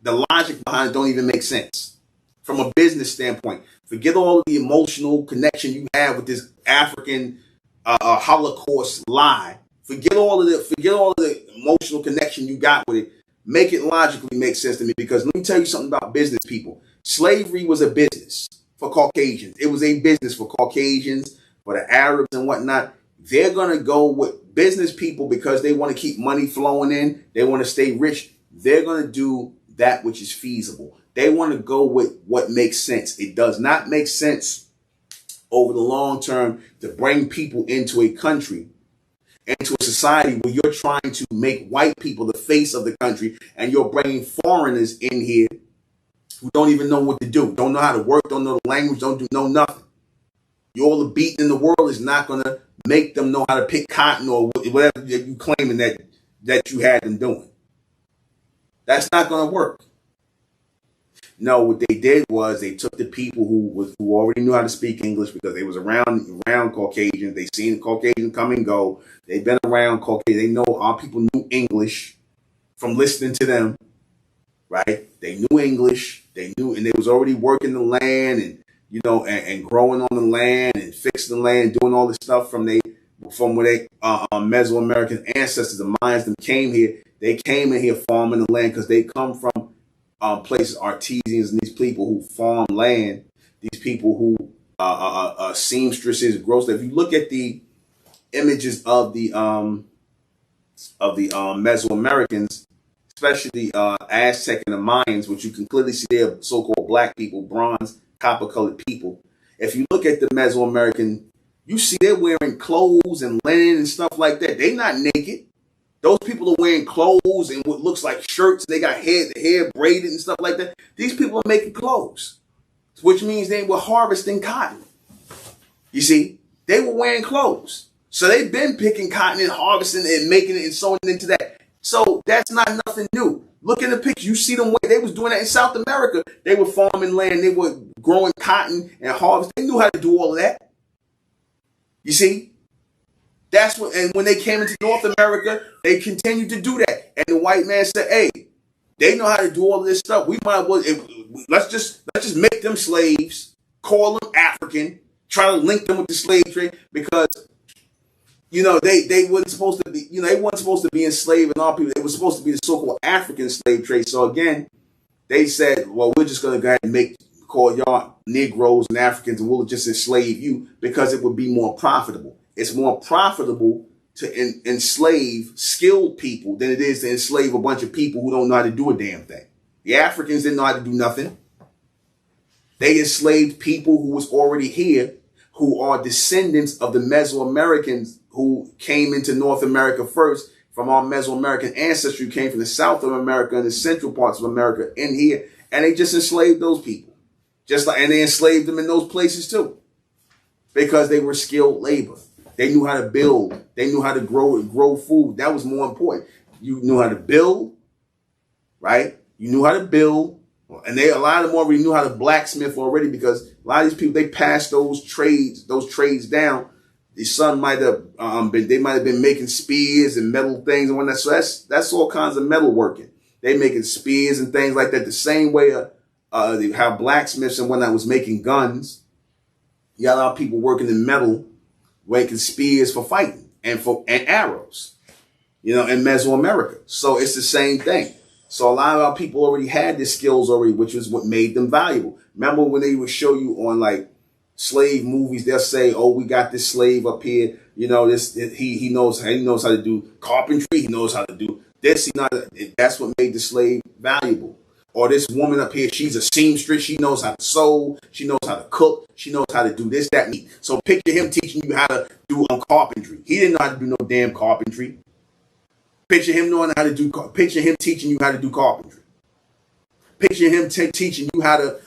S1: the logic behind it don't even make sense from a business standpoint. Forget all of the emotional connection you have with this African Holocaust lie. Forget all of the emotional connection you got with it. Make it logically make sense to me because let me tell you something about business people. Slavery was a business for Caucasians. It was a business for Caucasians, for the Arabs and whatnot. They're going to go with business people because they want to keep money flowing in. They want to stay rich. They're going to do that which is feasible. They want to go with what makes sense. It does not make sense over the long term to bring people into a country, into a society where you're trying to make white people the face of the country and you're bringing foreigners in here who don't even know what to do, don't know how to work, don't know the language, know nothing. All the beating in the world is not going to make them know how to pick cotton or whatever you claiming that you had them doing. That's not going to work. No, what they did was they took the people who already knew how to speak English because they was around Caucasians. They seen Caucasians come and go. They've been around Caucasians. They know our people knew English from listening to them, right? They knew English. They knew, and they was already working the land and and growing on the land and fixing the land, doing all this stuff from where they Mesoamerican ancestors, the Mayans, them came here. They came in here farming the land because they come from places, artisans, and these people who farm land, these people who seamstresses, gross. If you look at the images of the Mesoamericans, especially the Aztec and the Mayans, which you can clearly see they're so-called black people, bronze, copper-colored people. If you look at the Mesoamerican, you see they're wearing clothes and linen and stuff like that. They're not naked. Those people are wearing clothes and what looks like shirts. They got hair braided and stuff like that. These people are making clothes, which means they were harvesting cotton. You see, they were wearing clothes. So they've been picking cotton and harvesting and making it and sewing it into that. So that's not nothing new. Look at the picture. You see them way they was doing that in South America. They were farming land. They were growing cotton and harvesting. They knew how to do all of that. You see? That's what, and when they came into North America, they continued to do that. And the white man said, hey, they know how to do all of this stuff. We might as well, let's just make them slaves, call them African, try to link them with the slave trade, because you know, they weren't supposed to be, you know, they weren't supposed to be enslaving all people. They were supposed to be the so-called African slave trade. So again, they said, well, we're just going to go ahead and call y'all Negroes and Africans, and we'll just enslave you because it would be more profitable. It's more profitable to enslave skilled people than it is to enslave a bunch of people who don't know how to do a damn thing. The Africans didn't know how to do nothing. They enslaved people who was already here, who are descendants of the Mesoamericans who came into North America first. From our Mesoamerican ancestry, who came from the South of America and the central parts of America in here, and they just enslaved those people. And they enslaved them in those places too, because they were skilled labor. They knew how to build. They knew how to grow food. That was more important. You knew how to build, right? You knew how to build. And a lot of them already knew how to blacksmith already, because a lot of these people, they passed those trades down. The son might have they might have been making spears and metal things and whatnot. So that's all kinds of metal working. They making spears and things like that. The same way how blacksmiths and whatnot was making guns. You got a lot of people working in metal, making spears for fighting and arrows, you know, in Mesoamerica. So it's the same thing. So a lot of our people already had the skills already, which was what made them valuable. Remember when they would show you on like slave movies, they'll say, "Oh, we got this slave up here. You know, he knows how to do carpentry. He knows how to do this. That's what made the slave valuable." Or this woman up here, she's a seamstress. She knows how to sew. She knows how to cook. She knows how to do this, that, and that. So picture him teaching you how to do carpentry. He didn't know how to do no damn carpentry. Picture him knowing how to do. Picture him teaching you how to do carpentry. Picture him teaching you how to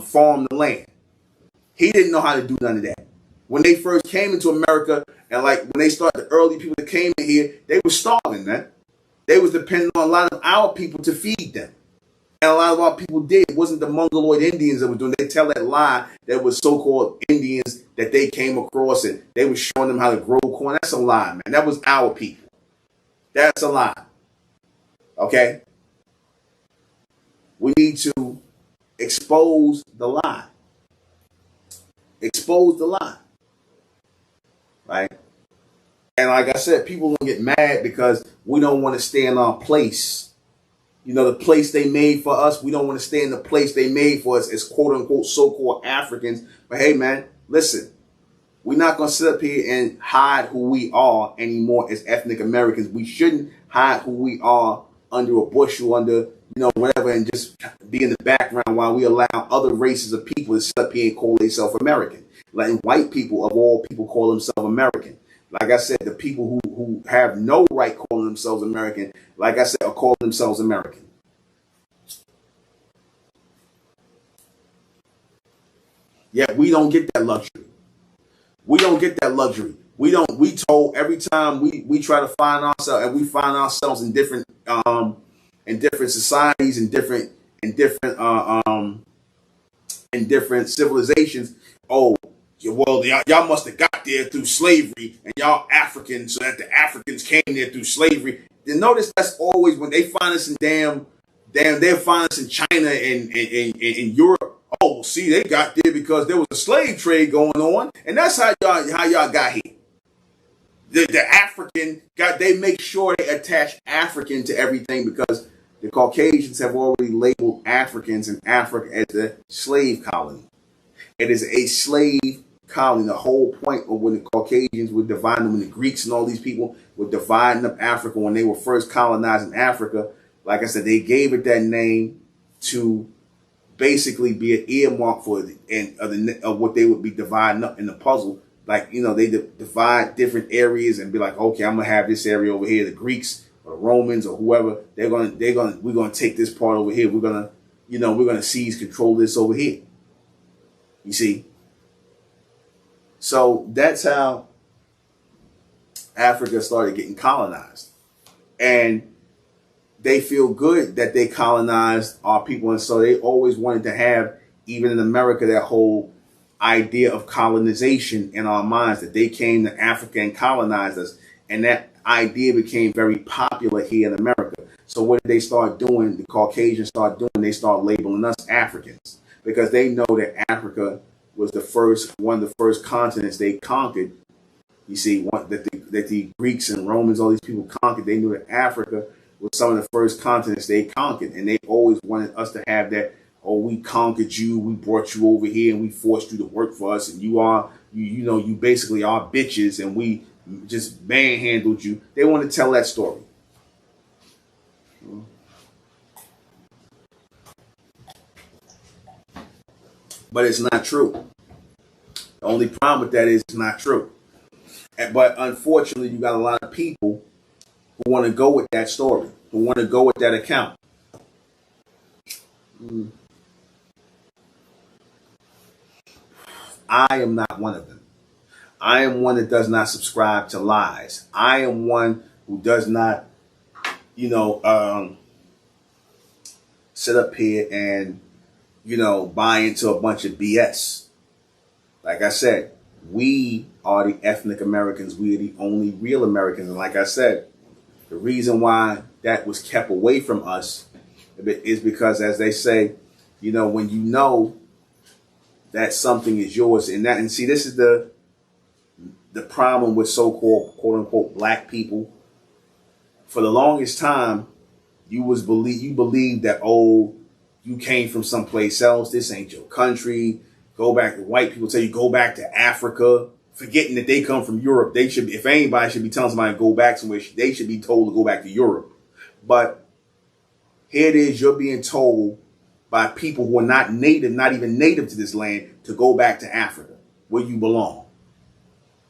S1: farm the land. He didn't know how to do none of that. When they first came into America, and like when they started, the early people that came in here, they were starving, man. They was depending on a lot of our people to feed them. And a lot of our people did. It wasn't the Mongoloid Indians that were doing it. They tell that lie that was so-called Indians that they came across and they were showing them how to grow corn. That's a lie, man. That was our people. That's a lie. Okay? We need to expose the lie. Expose the lie. Right? And like I said, people don't get mad because we don't want to stay in our place. You know, the place they made for us, we don't want to stay in the place they made for us as quote unquote so-called Africans. But hey, man, listen, we're not going to sit up here and hide who we are anymore as ethnic Americans. We shouldn't hide who we are under a bushel, under, you know, whatever, and just be in the background while we allow other races of people to sit up here and call themselves American. Letting white people, of all people, call themselves American. Like I said, the people who have no right calling themselves American, like I said, are calling themselves American. Yet we don't get that luxury. We don't get that luxury. We told every time we try to find ourselves, and we find ourselves in different societies, in different civilizations. Oh, well, y'all must have got there through slavery, and y'all Africans, so that the Africans came there through slavery. Then notice that's always when they find us in they'll find us in China and in Europe. Oh, well, see, they got there because there was a slave trade going on, and that's how y'all got here. The African they make sure they attach African to everything because The Caucasians have already labeled Africans in Africa as a slave colony. It is a slave colony. The whole point of when the Caucasians were dividing, when the Greeks and all these people were dividing up Africa, when they were first colonizing Africa, like I said, they gave it that name to basically be an earmark for of what they would be dividing up in the puzzle. Like, you know, they divide different areas and be like, okay, I'm gonna have this area over here. The Greeks or Romans or whoever, we're gonna take this part over here. We're gonna seize control of this over here. You see? So that's how Africa started getting colonized. And they feel good that they colonized our people. And so they always wanted to have, even in America, that whole idea of colonization in our minds, that they came to Africa and colonized us. And that idea became very popular here in America. So what did they start doing? The Caucasians start doing, they start labeling us Africans, because they know that Africa was one of the first continents they conquered. You see, that the Greeks and Romans, all these people conquered. They knew that Africa was some of the first continents they conquered, and they always wanted us to have that. Oh, we conquered you, we brought you over here, and we forced you to work for us, and you basically are bitches, and we just manhandled you. They want to tell that story. But it's not true. The only problem with that is it's not true. But unfortunately, you got a lot of people who want to go with that story, who want to go with that account. I am not one of them. I am one that does not subscribe to lies. I am one who does not, sit up here and, buy into a bunch of BS. Like I said, we are the ethnic Americans. We are the only real Americans. And like I said, the reason why that was kept away from us is because, as they say, when you know that something is yours, and see, this is the problem with so-called quote unquote black people. For the longest time, you believed that, oh, you came from someplace else. This ain't your country. Go back. White people tell you go back to Africa, forgetting that they come from Europe. They should, if anybody should be telling somebody to go back somewhere, they should be told to go back to Europe. But here it is, you're being told by people who are not even native to this land, to go back to Africa, where you belong.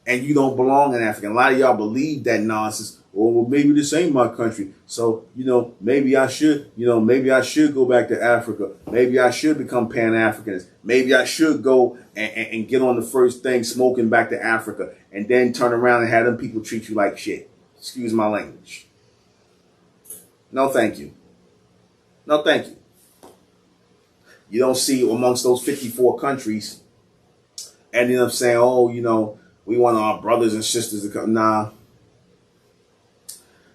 S1: And you don't belong in Africa. And a lot of y'all believe that nonsense. Oh, well, maybe this ain't my country. So, maybe I should go back to Africa. Maybe I should become Pan-Africanist. Maybe I should go and get on the first thing smoking back to Africa, and then turn around and have them people treat you like shit. Excuse my language. No, thank you. No, thank you. You don't see amongst those 54 countries ending up saying, oh, we want our brothers and sisters to come. Nah.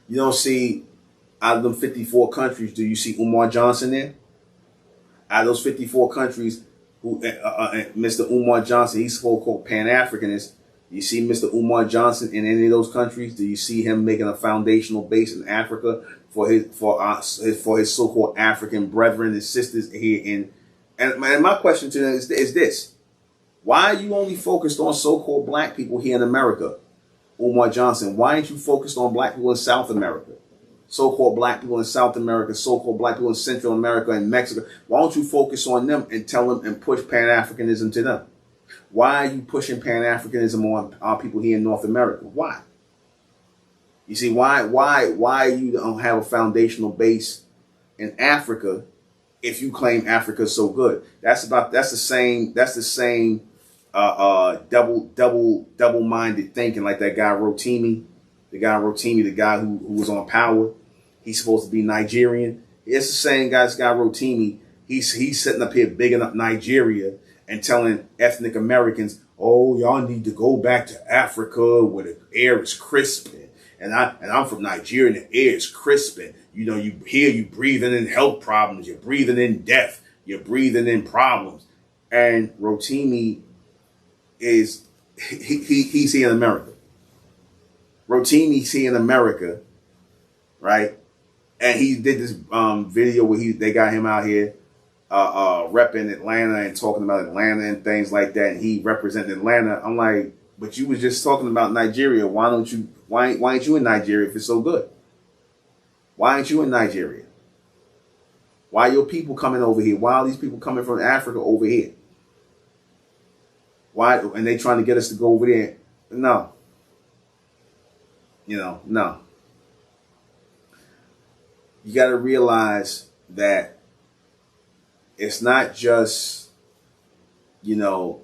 S1: You don't see, out of them 54 countries, do you see Umar Johnson there? Out of those 54 countries, Mr. Umar Johnson, he's so-called Pan-Africanist. You see Mr. Umar Johnson in any of those countries? Do you see him making a foundational base in Africa for his so-called African brethren and sisters here and my question to them is this. Why are you only focused on so-called black people here in America, Umar Johnson? Why aren't you focused on black people in South America? So-called black people in South America, so-called black people in Central America and Mexico. Why don't you focus on them and tell them and push Pan-Africanism to them? Why are you pushing Pan-Africanism on our people here in North America? Why? You see, why you don't have a foundational base in Africa if you claim Africa's so good? That's the same double-minded thinking, like that guy Rotimi, the guy who was on Power. He's supposed to be Nigerian. It's the same guy Rotimi. He's sitting up here bigging up Nigeria and telling ethnic Americans, oh, y'all need to go back to Africa where the air is crisp, and I'm from Nigeria and the air is crisp, and you breathing in health problems, you're breathing in death, you're breathing in problems. And Rotimi he's here in America. Rotimi's here in America, right? And he did this video where they got him out here repping Atlanta and talking about Atlanta and things like that, and he represented Atlanta. I'm like, but you was just talking about Nigeria. Why ain't you in Nigeria if it's so good? Why ain't you in Nigeria? Why are your people coming over here? Why are these people coming from Africa over here? Why? And they trying to get us to go over there? No. No. You got to realize that it's not just, the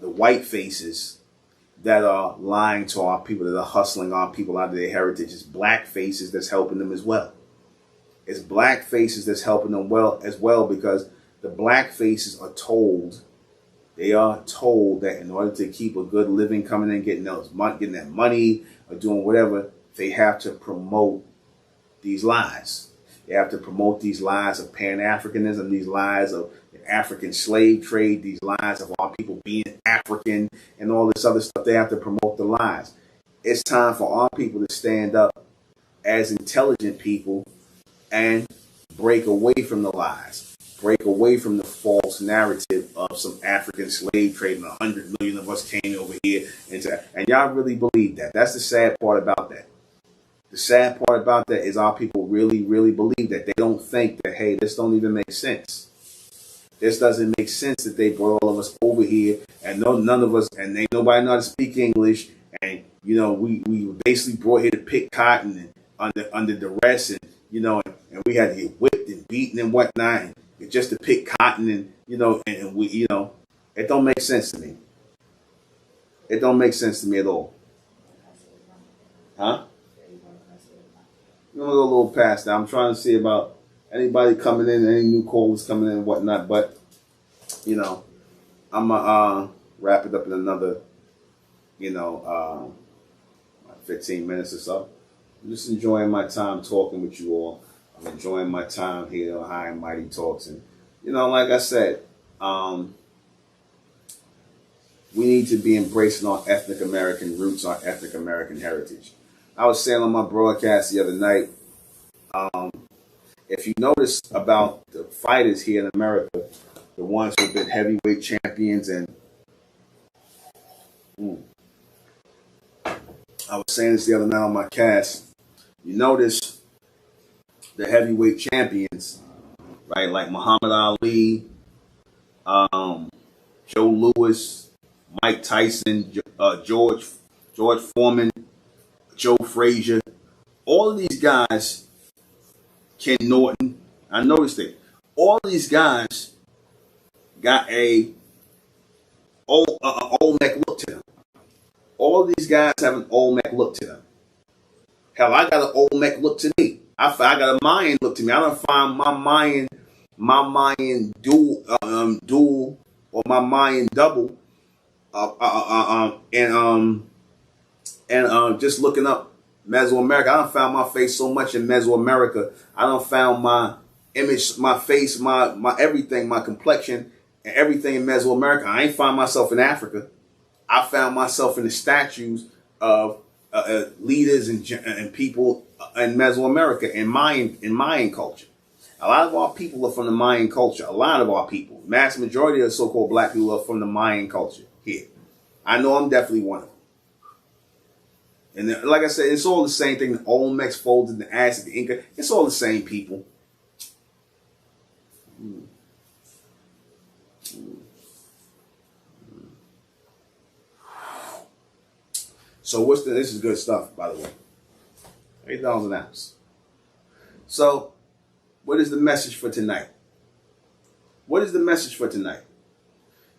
S1: white faces that are lying to our people, that are hustling our people out of their heritage. It's black faces that's helping them as well. It's black faces that's helping them as well, because the black faces are told, that in order to keep a good living coming in, getting that money or doing whatever, they have to promote these lies. They have to promote these lies of Pan-Africanism, these lies of the African slave trade, these lies of our people being African and all this other stuff. They have to promote the lies. It's time for our people to stand up as intelligent people and break away from the lies, break away from the false narrative of some African slave trade and 100 million of us came over here. And y'all really believe that. That's the sad part about that. The sad part about that is our people really, really believe that. They don't think that, hey, this don't even make sense. This doesn't make sense that they brought all of us over here and none of us, and ain't nobody know how to speak English. And, we basically brought here to pick cotton and under duress, and, and we had to get whipped and beaten and whatnot, and just to pick cotton, and, and we, it don't make sense to me. It don't make sense to me at all. Huh? I'm going to go a little past that. I'm trying to see about anybody coming in, any new callers coming in and whatnot. But, I'm going to wrap it up in another, 15 minutes or so. I'm just enjoying my time talking with you all. I'm enjoying my time here on High and Mighty Talks. And, like I said, we need to be embracing our ethnic American roots, our ethnic American heritage. I was saying on my broadcast the other night, if you notice about the fighters here in America, the ones who've been heavyweight champions, and I was saying this the other night on my cast, you notice the heavyweight champions, right? Like Muhammad Ali, Joe Louis, Mike Tyson, George Foreman, Joe Frazier, all of these guys, Ken Norton, I noticed it. All of these guys got a Olmec look to them. All of these guys have an Olmec look to them. Hell, I got an Olmec look to me. I got a Mayan look to me. I don't find my Mayan dual or my Mayan double, and just looking up Mesoamerica. I don't found my face so much in Mesoamerica. I don't found my image, my face, my everything, my complexion, and everything in Mesoamerica. I ain't find myself in Africa. I found myself in the statues of leaders and people in Mesoamerica, in Mayan culture. A lot of our people are from the Mayan culture. A lot of our people, mass majority of the so-called black people, are from the Mayan culture here. I know I'm definitely one of them. And like I said, it's all the same thing. The Olmecs, folded, the Aztec, the Inca, it's all the same people. So this is good stuff, by the way. $8 an ounce. So, what is the message for tonight? What is the message for tonight?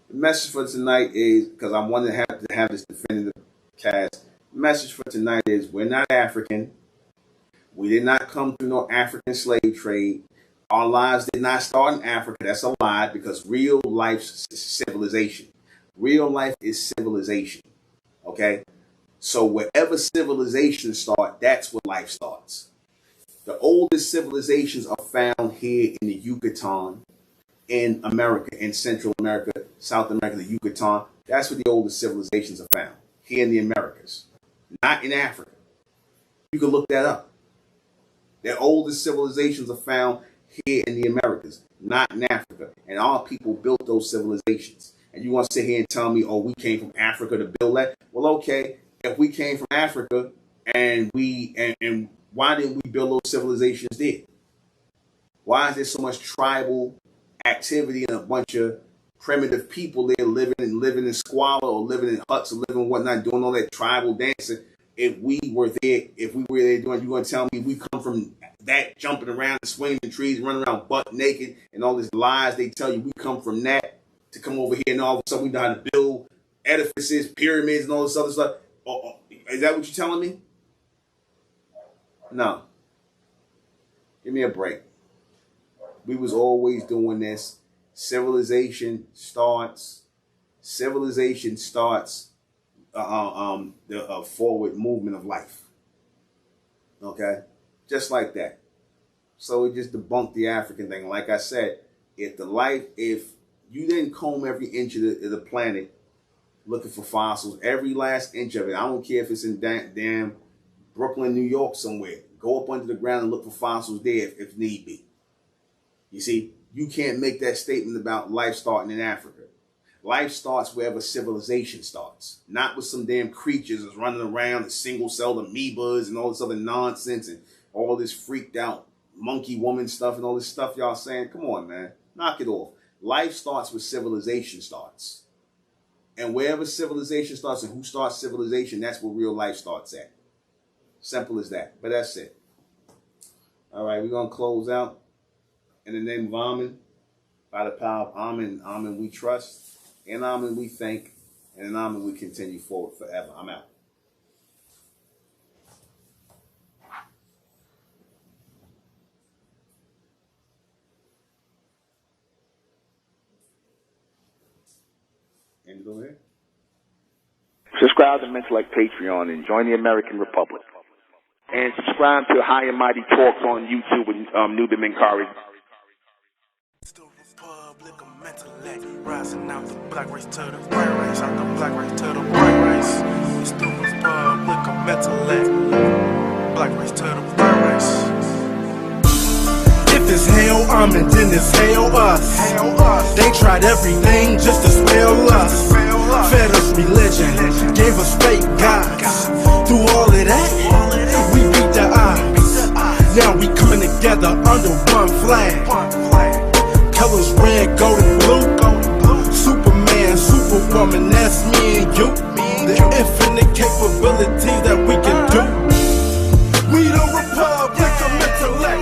S1: The message for tonight is, because I want to have this definitive cast. The message for tonight is, we're not African. We did not come through no African slave trade. Our lives did not start in Africa. That's a lie, because real life is civilization. Real life is civilization. Okay? So wherever civilization starts, that's where life starts. The oldest civilizations are found here in the Yucatan, in America, in Central America, South America, the Yucatan. That's where the oldest civilizations are found, here in the Americas, not in Africa. You can look that up. The oldest civilizations are found here in the Americas, not in Africa. And our people built those civilizations. And you want to sit here and tell me, oh, we came from Africa to build that? Well, okay, if we came from Africa and why didn't we build those civilizations there? Why is there so much tribal activity and a bunch of primitive people there living in squalor or living in huts or living whatnot, doing all that tribal dancing? If we were there doing, you going to tell me we come from that, jumping around, swinging in trees, running around butt naked, and all these lies they tell you, we come from that to come over here and all of a sudden we know how to build edifices, pyramids, and all this other stuff? Is that what you're telling me? No. Give me a break. We was always doing this. Civilization starts the forward movement of life. Okay? Just like that. So we just debunked the African thing. Like I said, if you didn't comb every inch of the planet looking for fossils, every last inch of it, I don't care if it's in damn Brooklyn, New York somewhere, go up under the ground and look for fossils there if need be. You see, you can't make that statement about life starting in Africa. Life starts wherever civilization starts, not with some damn creatures that's running around and single-celled amoebas and all this other nonsense and all this freaked out monkey woman stuff and all this stuff y'all saying. Come on, man. Knock it off. Life starts where civilization starts. And wherever civilization starts and who starts civilization, that's where real life starts at. Simple as that. But that's it. All right, we're going to close out. In the name of Amen, by the power of Amen, Amen we trust. In Amen we thank, and in Amen we continue forward forever. I'm out. End it over here.
S3: Subscribe to MENTELLECT Patreon and join the American Republic. And subscribe to High and Mighty Talks on YouTube with Newbie Minkari.
S4: It's the Republic of MENTELLECT, rising out the black race to the white race, out the black race to the white race. It's the Republic of MENTELLECT, black race to the white race. If it's hell, then it's hell us. They tried everything just to spell us. Fed us religion, gave us fake gods. Through all of that, we beat the odds. Now we coming together under one flag. Colors red, gold, and blue. Superman, Superwoman, that's me and you. The infinite capability that we can do. We the Republic of MENTELLECT.